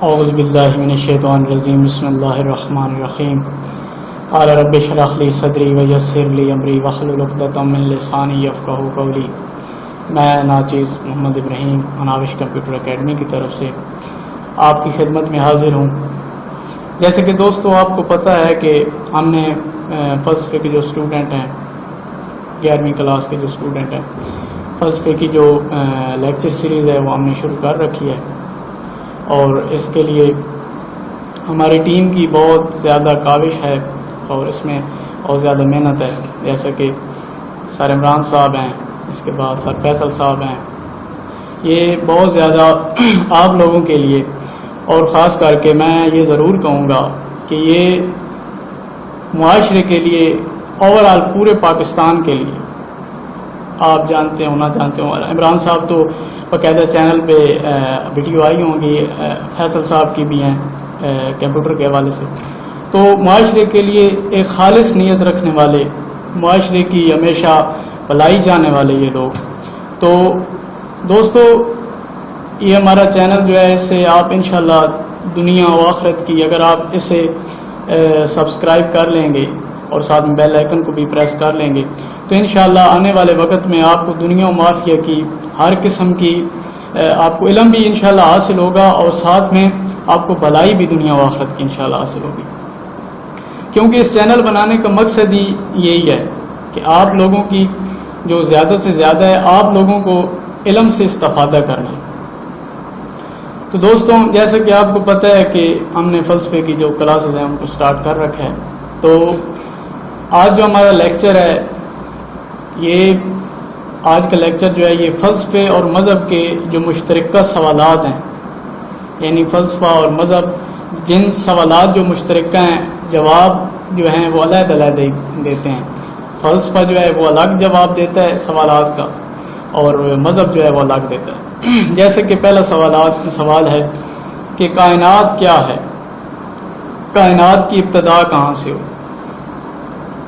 اعوذ باللہ من الشیطان الرجیم بسم اللہ الرحمن الرحیم قال رب اشرح لی صدری ویسر لی امری واحلل عقدۃ من لسانی یفقہوا قولی۔ میں ناچیز محمد ابراہیم اناوش کمپیوٹر اکیڈمی کی طرف سے آپ کی خدمت میں حاضر ہوں۔ جیسے کہ دوستو آپ کو پتہ ہے کہ ہم نے فلسفے کے جو اسٹوڈنٹ ہیں 11ویں کلاس کے جو اسٹوڈنٹ ہیں فلسفے کی جو لیکچر سیریز ہے وہ ہم نے شروع کر رکھی ہے، اور اس کے لیے ہماری ٹیم کی بہت زیادہ کاوش ہے اور اس میں بہت زیادہ محنت ہے۔ جیسا کہ سر عمران صاحب ہیں، اس کے بعد سر فیصل صاحب ہیں، یہ بہت زیادہ آپ لوگوں کے لیے اور خاص کر کے میں یہ ضرور کہوں گا کہ یہ معاشرے کے لیے اوور آل پورے پاکستان کے لیے، آپ جانتے ہو نہ جانتے ہو، عمران صاحب تو باقاعدہ چینل پہ ویڈیو آئی ہوں گی، فیصل صاحب کی بھی ہیں کمپیوٹر کے حوالے سے، تو معاشرے کے لیے ایک خالص نیت رکھنے والے، معاشرے کی ہمیشہ بھلائی جانے والے یہ لوگ۔ تو دوستو یہ ہمارا چینل جو ہے، اس سے آپ انشاءاللہ دنیا و آخرت کی، اگر آپ اسے سبسکرائب کر لیں گے اور ساتھ میں بیل آئیکن کو بھی پریس کر لیں گے تو انشاءاللہ آنے والے وقت میں آپ کو دنیا و معافیہ کی ہر قسم کی آپ کو علم بھی انشاءاللہ حاصل ہوگا، اور ساتھ میں آپ کو بھلائی بھی دنیا و آخرت کی انشاءاللہ حاصل ہوگی، کیونکہ اس چینل بنانے کا مقصد ہی یہی ہے کہ آپ لوگوں کی جو زیادہ سے زیادہ ہے آپ لوگوں کو علم سے استفادہ کرنا۔ تو دوستوں جیسا کہ آپ کو پتہ ہے کہ ہم نے فلسفے کی جو کلاسز ہیں ان کو سٹارٹ کر رکھا ہے، تو آج جو ہمارا لیکچر ہے، یہ آج کا لیکچر جو ہے یہ فلسفے اور مذہب کے جو مشترکہ سوالات ہیں، یعنی فلسفہ اور مذہب جن سوالات جو مشترکہ ہیں جواب جو ہیں وہ علیحدہ علیحدہ دیتے ہیں۔ فلسفہ جو ہے وہ الگ جواب دیتا ہے سوالات کا، اور مذہب جو ہے وہ الگ دیتا ہے۔ جیسے کہ پہلا سوال ہے کہ کائنات کیا ہے، کائنات کی ابتدا کہاں سے ہو،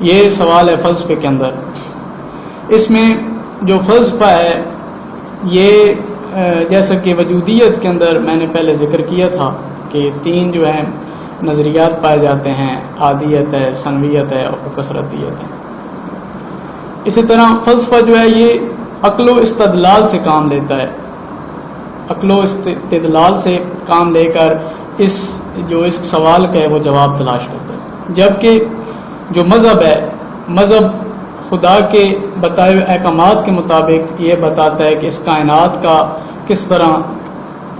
یہ سوال ہے فلسفے کے اندر۔ اس میں جو فلسفہ ہے یہ جیسا کہ وجودیت کے اندر میں نے پہلے ذکر کیا تھا کہ تین جو ہیں نظریات پائے جاتے ہیں، عادیت ہے، ثنویت ہے اور کثرتیت ہے۔ اسی طرح فلسفہ جو ہے یہ عقل و استدلال سے کام لیتا ہے، عقل و استدلال سے کام لے کر اس سوال کا ہے وہ جواب تلاش کرتا ہے، جبکہ جو مذہب ہے، مذہب خدا کے بتائے ہوئے احکامات کے مطابق یہ بتاتا ہے کہ اس کائنات کا کس طرح،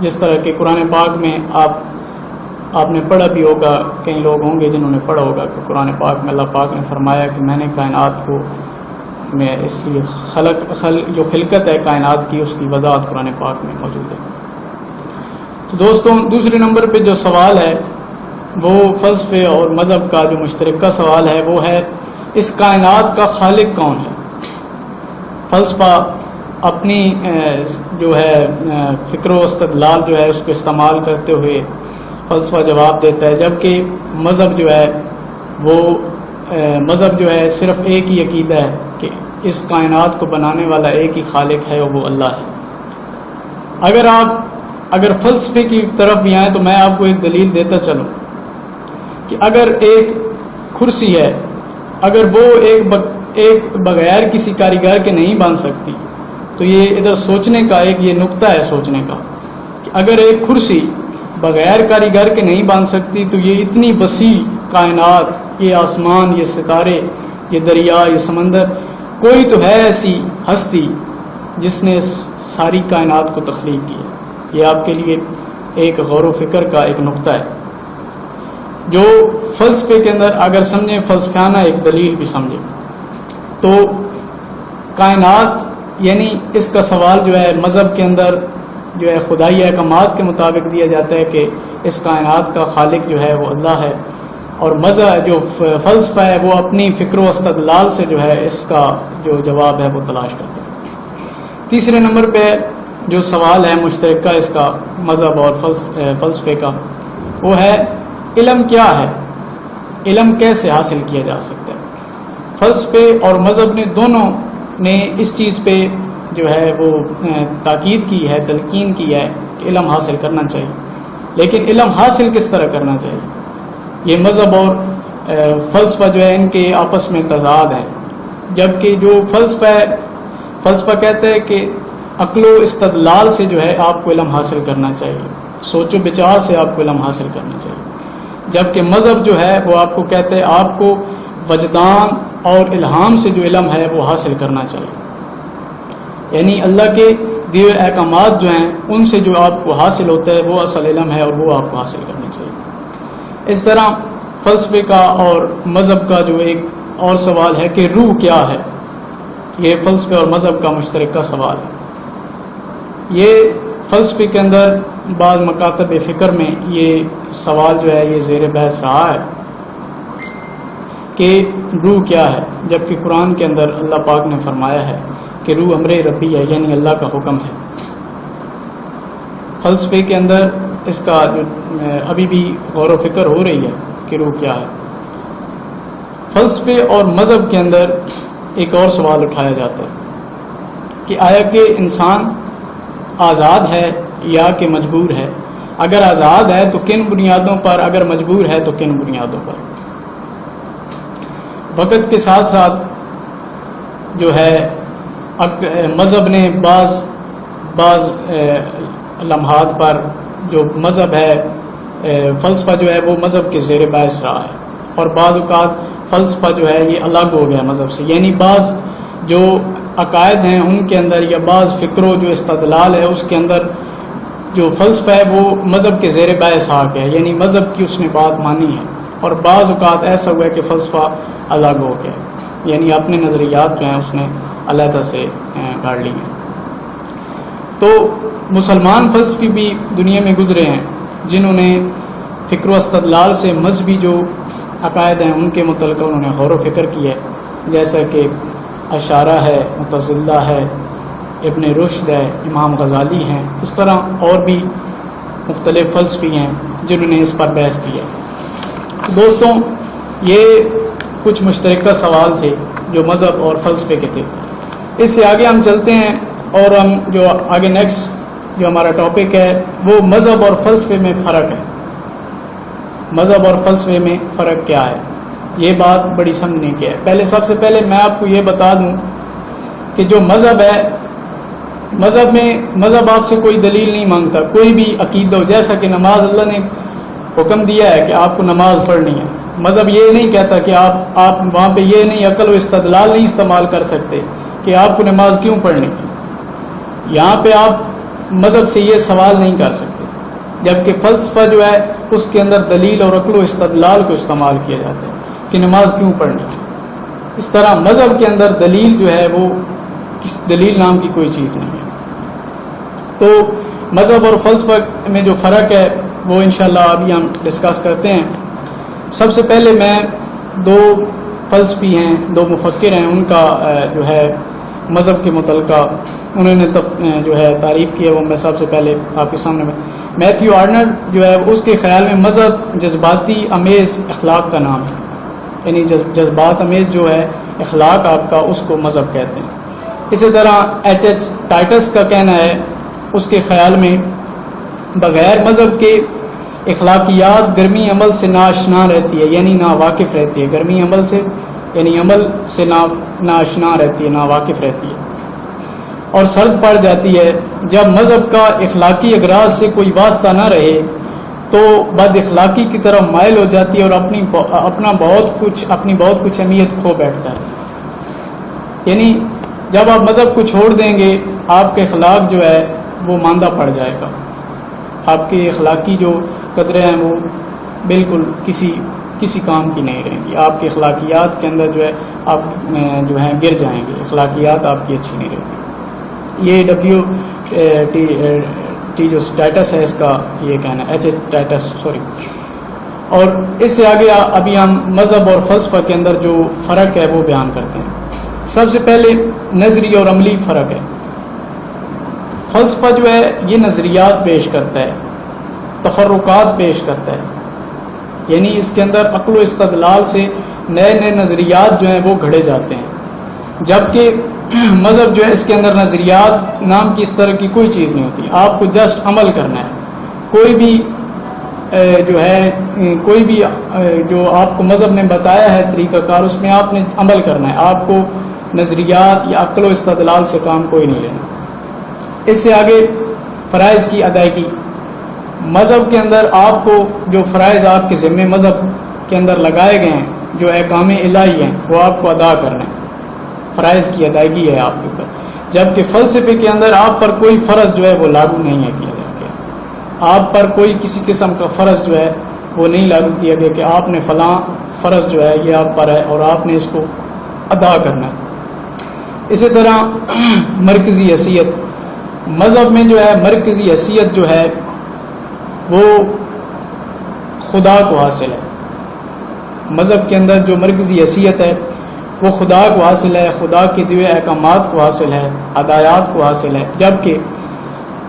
جس طرح کہ قرآن پاک میں آپ نے پڑھا بھی ہوگا، کئی لوگ ہوں گے جنہوں نے پڑھا ہوگا کہ قرآن پاک میں اللہ پاک نے فرمایا کہ میں نے کائنات کو میں اس لیے جو خلقت ہے کائنات کی اس کی وضاحت قرآن پاک میں موجود ہے۔ تو دوستوں دوسرے نمبر پہ جو سوال ہے وہ فلسفے اور مذہب کا جو مشترکہ سوال ہے وہ ہے اس کائنات کا خالق کون ہے۔ فلسفہ اپنی جو ہے فکر و استدلال جو ہے اس کو استعمال کرتے ہوئے فلسفہ جواب دیتا ہے، جبکہ مذہب جو ہے وہ مذہب جو ہے صرف ایک ہی عقیدہ ہے کہ اس کائنات کو بنانے والا ایک ہی خالق ہے، وہ اللہ ہے۔ اگر فلسفے کی طرف بھی آئیں تو میں آپ کو ایک دلیل دیتا چلوں کہ اگر ایک کرسی ہے، اگر وہ ایک بغیر کسی کاریگر کے نہیں بن سکتی تو یہ ادھر سوچنے کا ایک یہ نقطہ ہے سوچنے کا کہ اگر ایک کرسی بغیر کاریگر کے نہیں بن سکتی تو یہ اتنی وسیع کائنات، یہ آسمان، یہ ستارے، یہ دریا، یہ سمندر، کوئی تو ہے ایسی ہستی جس نے ساری کائنات کو تخلیق کی ہے۔ یہ آپ کے لیے ایک غور و فکر کا ایک نقطہ ہے جو فلسفے کے اندر اگر سمجھیں، فلسفیانہ ایک دلیل بھی سمجھیں تو کائنات، یعنی اس کا سوال جو ہے مذہب کے اندر جو ہے خدائی احکامات کے مطابق دیا جاتا ہے کہ اس کائنات کا خالق جو ہے وہ اللہ ہے، اور مذہب جو فلسفہ ہے وہ اپنی فکر و استدلال سے جو ہے اس کا جو جواب ہے وہ تلاش کرتا ہے۔ تیسرے نمبر پہ جو سوال ہے مشترکہ اس کا مذہب اور فلسفے کا وہ ہے علم کیا ہے، علم کیسے حاصل کیا جا سکتا ہے۔ فلسفے اور مذہب نے دونوں نے اس چیز پہ جو ہے وہ تاکید کی ہے، تلقین کی ہے کہ علم حاصل کرنا چاہیے، لیکن علم حاصل کس طرح کرنا چاہیے؟ یہ مذہب اور فلسفہ جو ہے ان کے آپس میں تضاد ہے، جبکہ جو فلسفہ کہتا ہے کہ عقل و استدلال سے جو ہے آپ کو علم حاصل کرنا چاہیے، سوچ و بچار سے آپ کو علم حاصل کرنا چاہیے، جبکہ مذہب جو ہے وہ آپ کو کہتے ہیں آپ کو وجدان اور الہام سے جو علم ہے وہ حاصل کرنا چاہیے، یعنی اللہ کے دیے احکامات جو ہیں ان سے جو آپ کو حاصل ہوتا ہے وہ اصل علم ہے اور وہ آپ کو حاصل کرنا چاہیے۔ اس طرح فلسفے کا اور مذہب کا جو ایک اور سوال ہے کہ روح کیا ہے، یہ فلسفے اور مذہب کا مشترکہ سوال ہے۔ یہ فلسفے کے اندر بعض مکاتب فکر میں یہ سوال جو ہے یہ زیر بحث رہا ہے کہ روح کیا ہے، جبکہ قرآن کے اندر اللہ پاک نے فرمایا ہے کہ روح امر ربی ہے، یعنی اللہ کا حکم ہے۔ فلسفے کے اندر اس کا ابھی بھی غور و فکر ہو رہی ہے کہ روح کیا ہے۔ فلسفے اور مذہب کے اندر ایک اور سوال اٹھایا جاتا ہے کہ آیا کہ انسان آزاد ہے یا کہ مجبور ہے؟ اگر آزاد ہے تو کن بنیادوں پر، اگر مجبور ہے تو کن بنیادوں پر؟ وقت کے ساتھ ساتھ جو ہے مذہب نے بعض لمحات پر جو مذہب ہے، فلسفہ جو ہے وہ مذہب کے زیر بحث رہا ہے، اور بعض اوقات فلسفہ جو ہے یہ الگ ہو گیا مذہب سے، یعنی بعض جو عقائد ہیں ان کے اندر یا بعض فکر و جو استدلال ہے اس کے اندر جو فلسفہ ہے وہ مذہب کے زیر بحث آ گیا، یعنی مذہب کی اس نے بات مانی ہے، اور بعض اوقات ایسا ہوا ہے کہ فلسفہ الگ ہو گیا، یعنی اپنے نظریات جو ہیں اس نے علیحدہ سے گاڑ لی ہیں۔ تو مسلمان فلسفی بھی دنیا میں گزرے ہیں جنہوں نے فکر و استدلال سے مذہبی جو عقائد ہیں ان کے متعلق انہوں نے غور و فکر کی ہے، جیسا کہ اشاعرہ ہے، معتزلہ ہے، ابن رشد ہے، امام غزالی ہیں، اس طرح اور بھی مختلف فلسفی ہیں جنہوں نے اس پر بحث کی ہے۔ دوستوں، یہ کچھ مشترکہ سوال تھے جو مذہب اور فلسفے کے تھے۔ اس سے آگے ہم چلتے ہیں اور ہم جو آگے نیکسٹ جو ہمارا ٹاپک ہے وہ مذہب اور فلسفے میں فرق ہے۔ مذہب اور فلسفے میں فرق کیا ہے، یہ بات بڑی سمجھنے کی ہے۔ سب سے پہلے میں آپ کو یہ بتا دوں کہ جو مذہب ہے، مذہب آپ سے کوئی دلیل نہیں مانگتا، کوئی بھی عقیدہ ہو، جیسا کہ نماز اللہ نے حکم دیا ہے کہ آپ کو نماز پڑھنی ہے، مذہب یہ نہیں کہتا کہ آپ وہاں پہ یہ نہیں عقل و استدلال نہیں استعمال کر سکتے کہ آپ کو نماز کیوں پڑھنی ہے، یہاں پہ آپ مذہب سے یہ سوال نہیں کر سکتے، جبکہ فلسفہ جو ہے اس کے اندر دلیل اور عقل و استدلال کو استعمال کیا جاتا ہے کہ نماز کیوں پڑھنی ہے۔ اس طرح مذہب کے اندر دلیل جو ہے وہ دلیل نام کی کوئی چیز نہیں ہے۔ تو مذہب اور فلسفہ میں جو فرق ہے وہ انشاءاللہ ابھی ہم ڈسکس کرتے ہیں۔ سب سے پہلے میں دو فلسفی ہیں، دو مفکر ہیں، ان کا جو ہے مذہب کے متعلقہ انہوں نے جو ہے تعریف کی ہے، وہ میں سب سے پہلے آپ کے سامنے میں میتھیو آرنر جو ہے اس کے خیال میں مذہب جذباتی امیز اخلاق کا نام ہے، یعنی جذبات امیز جو ہے اخلاق آپ کا، اس کو مذہب کہتے ہیں۔ اسی طرح ایچ ٹائٹس کا کہنا ہے، اس کے خیال میں بغیر مذہب کے اخلاقیات گرمی عمل سے ناآشنا رہتی ہے، یعنی نا واقف رہتی ہے، گرمی عمل سے یعنی عمل سے ناآشنا رہتی ہے، نا واقف رہتی ہے اور سرد پڑ جاتی ہے۔ جب مذہب کا اخلاقی اغراض سے کوئی واسطہ نہ رہے تو بد اخلاقی کی طرف مائل ہو جاتی ہے اور اپنی بہت کچھ اہمیت کھو بیٹھتا ہے، یعنی جب آپ مذہب کو چھوڑ دیں گے آپ کے اخلاق جو ہے وہ ماندہ پڑ جائے گا، آپ کی اخلاقی جو قدریں ہیں وہ بالکل کسی کام کی نہیں رہیں گی، آپ کی اخلاقیات کے اندر جو ہے آپ جو ہیں گر جائیں گے، اخلاقیات آپ کی اچھی نہیں رہیں گی۔ یہ ٹی جو ٹائٹس ہے اس کا یہ کہنا ہے، ایچ ٹائٹس سوری۔ اور اس سے آگے ابھی ہم مذہب اور فلسفہ کے اندر جو فرق ہے وہ بیان کرتے ہیں۔ سب سے پہلے نظری اور عملی فرق ہے۔ فلسفہ جو ہے یہ نظریات پیش کرتا ہے، تفرقات پیش کرتا ہے، یعنی اس کے اندر عقل و استدلال سے نئے نئے نظریات جو ہیں وہ گھڑے جاتے ہیں، جبکہ مذہب جو ہے اس کے اندر نظریات نام کی اس طرح کی کوئی چیز نہیں ہوتی، آپ کو جسٹ عمل کرنا ہے، کوئی بھی جو ہے کوئی بھی جو آپ کو مذہب نے بتایا ہے طریقہ کار، اس میں آپ نے عمل کرنا ہے. آپ کو نظریات یا عقل و استدلال سے کام کوئی نہیں لینا. اس سے آگے فرائض کی ادائیگی. مذہب کے اندر آپ کو جو فرائض آپ کے ذمہ مذہب کے اندر لگائے گئے ہیں، جو احکام الہی ہیں، وہ آپ کو ادا کرنا ہے. فرائض کی ادائیگی ہے آپ کے اوپر. جبکہ فلسفے کے اندر آپ پر کوئی فرض جو ہے وہ لاگو نہیں ہے کیا گیا. آپ پر کوئی کسی قسم کا فرض جو ہے وہ نہیں لاگو کیا گیا کہ آپ نے فلاں فرض جو ہے یہ آپ پر ہے اور آپ نے اس کو ادا کرنا ہے. اسی طرح مرکزی حیثیت. مذہب میں جو ہے مرکزی حیثیت جو ہے وہ خدا کو حاصل ہے. مذہب کے اندر جو مرکزی حیثیت ہے وہ خدا کو حاصل ہے، خدا کے دیے احکامات کو حاصل ہے، ہدایات کو حاصل ہے. جبکہ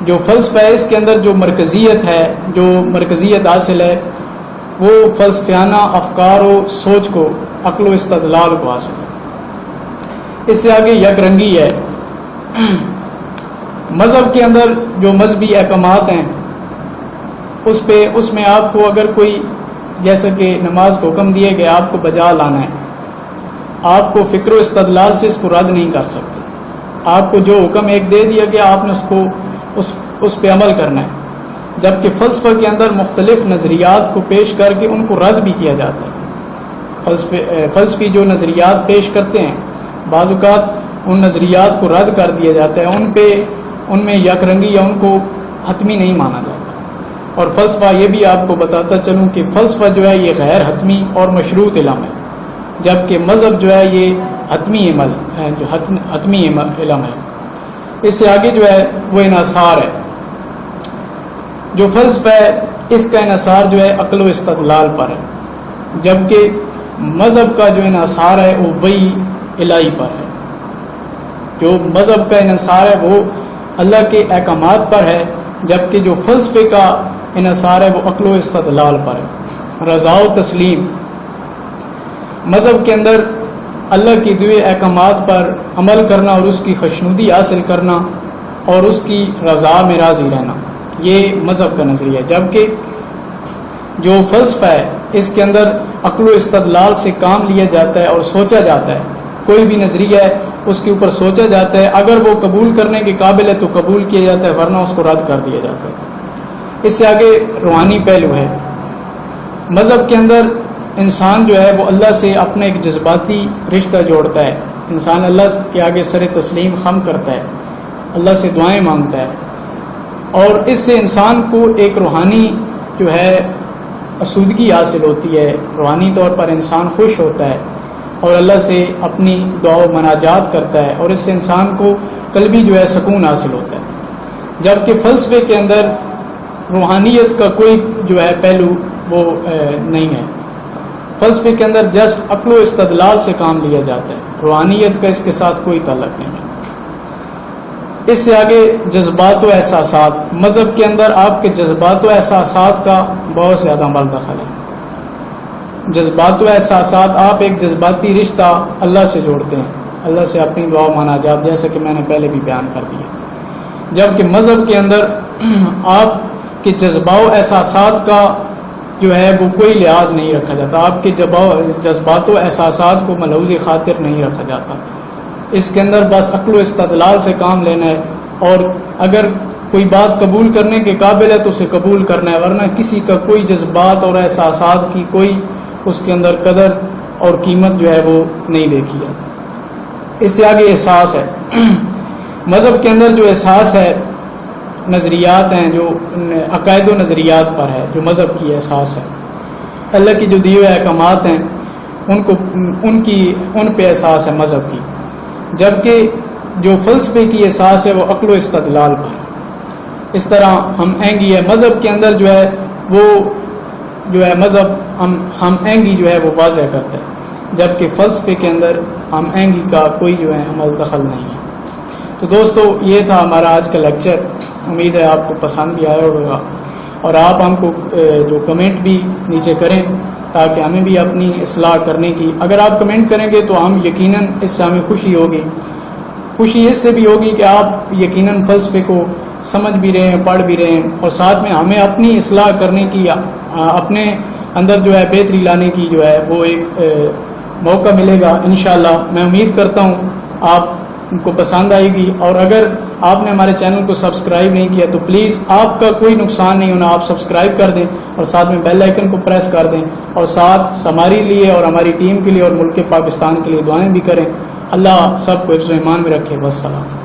جو فلسفہ ہے اس کے اندر جو مرکزیت ہے، جو مرکزیت حاصل ہے، وہ فلسفیانہ افکار و سوچ کو، عقل و استدلال کو حاصل ہے. اس سے آگے یک رنگی ہے. مذہب کے اندر جو مذہبی احکامات ہیں اس میں آپ کو اگر کوئی، جیسا کہ نماز کو حکم دیے گئے، آپ کو بجا لانا ہے. آپ کو فکر و استدلال سے اس کو رد نہیں کر سکتے. آپ کو جو حکم ایک دے دیا گیا، آپ نے اس پہ عمل کرنا ہے. جبکہ فلسفہ کے اندر مختلف نظریات کو پیش کر کے ان کو رد بھی کیا جاتا ہے. فلسفی جو نظریات پیش کرتے ہیں، بعض اوقات ان نظریات کو رد کر دیا جاتا ہے. ان میں یک رنگی یا ان کو حتمی نہیں مانا جاتا. اور فلسفہ یہ بھی آپ کو بتاتا چلوں کہ فلسفہ جو ہے یہ غیر حتمی اور مشروط علم ہے، جبکہ مذہب جو ہے یہ حتمی عمل ہے، جو حتمی علم ہے. اس سے آگے جو ہے وہ انحصار ہے. جو فلسفہ ہے اس کا انحصار جو ہے عقل و استدلال پر ہے، جبکہ مذہب کا جو انحصار ہے وہ وحی الہی پر ہے. جو مذہب کا انحصار ہے وہ اللہ کے احکامات پر ہے، جبکہ جو فلسفے کا انحصار ہے وہ عقل و استدلال پر ہے. رضا و تسلیم. مذہب کے اندر اللہ کے دیے احکامات پر عمل کرنا اور اس کی خوشنودی حاصل کرنا اور اس کی رضا میں راضی رہنا، یہ مذہب کا نظریہ ہے. جبکہ جو فلسفہ ہے اس کے اندر عقل و استدلال سے کام لیا جاتا ہے اور سوچا جاتا ہے. کوئی بھی نظریہ ہے اس کے اوپر سوچا جاتا ہے، اگر وہ قبول کرنے کے قابل ہے تو قبول کیا جاتا ہے، ورنہ اس کو رد کر دیا جاتا ہے. اس سے آگے روحانی پہلو ہے. مذہب کے اندر انسان جو ہے وہ اللہ سے اپنے ایک جذباتی رشتہ جوڑتا ہے. انسان اللہ کے آگے سر تسلیم خم کرتا ہے، اللہ سے دعائیں مانگتا ہے، اور اس سے انسان کو ایک روحانی جو ہے آسودگی حاصل ہوتی ہے. روحانی طور پر انسان خوش ہوتا ہے اور اللہ سے اپنی دعا و مناجات کرتا ہے، اور اس سے انسان کو قلبی جو ہے سکون حاصل ہوتا ہے. جبکہ فلسفے کے اندر روحانیت کا کوئی جو ہے پہلو وہ نہیں ہے. فلسفے کے اندر جسٹ عقل و استدلال سے کام لیا جاتا ہے، روحانیت کا اس کے ساتھ کوئی تعلق نہیں ہے. اس سے آگے جذبات و احساسات. مذہب کے اندر آپ کے جذبات و احساسات کا بہت زیادہ عمل دخل ہے. جذبات و احساسات، آپ ایک جذباتی رشتہ اللہ سے جوڑتے ہیں، اللہ سے اپنی دعا مناجات، جیسا کہ میں نے پہلے بھی بیان کر دیا. جبکہ مذہب کے اندر آپ کے جذبات و احساسات کا جو ہے وہ کوئی لحاظ نہیں رکھا جاتا. آپ کے جذبات و احساسات کو ملحوظ خاطر نہیں رکھا جاتا. اس کے اندر بس عقل و استدلال سے کام لینا ہے، اور اگر کوئی بات قبول کرنے کے قابل ہے تو اسے قبول کرنا ہے، ورنہ کسی کا کوئی جذبات اور احساسات کی کوئی اس کے اندر قدر اور قیمت جو ہے وہ نہیں دیکھی جاتی. اس سے آگے احساس ہے. مذہب کے اندر جو احساس ہے، نظریات ہیں جو عقائد و نظریات پر ہے، جو مذہب کی احساس ہے. اللہ کی جو دیے ہوئے احکامات ہیں ان پہ احساس ہے مذہب کی. جبکہ جو فلسفے کی احساس ہے وہ عقل و استدلال پر. اس طرح ہم آہنگی ہے. مذہب کے اندر جو ہے وہ جو ہے مذہب ہم آہنگی جو ہے وہ واضح کرتا ہے، جبکہ فلسفے کے اندر ہم آہنگی کا کوئی جو ہے عمل دخل نہیں ہے. تو دوستو یہ تھا ہمارا آج کا لیکچر. امید ہے آپ کو پسند بھی آیا ہوگا، اور آپ ہم کو جو کمنٹ بھی نیچے کریں تاکہ ہمیں بھی اپنی اصلاح کرنے کی، اگر آپ کمنٹ کریں گے تو ہم یقیناً اس سے ہمیں خوشی ہوگی خوشی اس سے بھی ہوگی کہ آپ یقیناً فلسفے کو سمجھ بھی رہے ہیں، پڑھ بھی رہے ہیں، اور ساتھ میں ہمیں اپنی اصلاح کرنے کی، اپنے اندر جو ہے بہتری لانے کی جو ہے وہ ایک موقع ملے گا انشاءاللہ۔ میں امید کرتا ہوں آپ کو پسند آئے گی، اور اگر آپ نے ہمارے چینل کو سبسکرائب نہیں کیا تو پلیز، آپ کا کوئی نقصان نہیں ہونا، آپ سبسکرائب کر دیں اور ساتھ میں بیل آئیکن کو پریس کر دیں، اور ساتھ ہمارے لیے اور ہماری ٹیم کے لیے اور ملک پاکستان کے لیے دعائیں بھی کریں۔ اللہ سب کو حفظ و ایمان میں رکھے۔ والسلام۔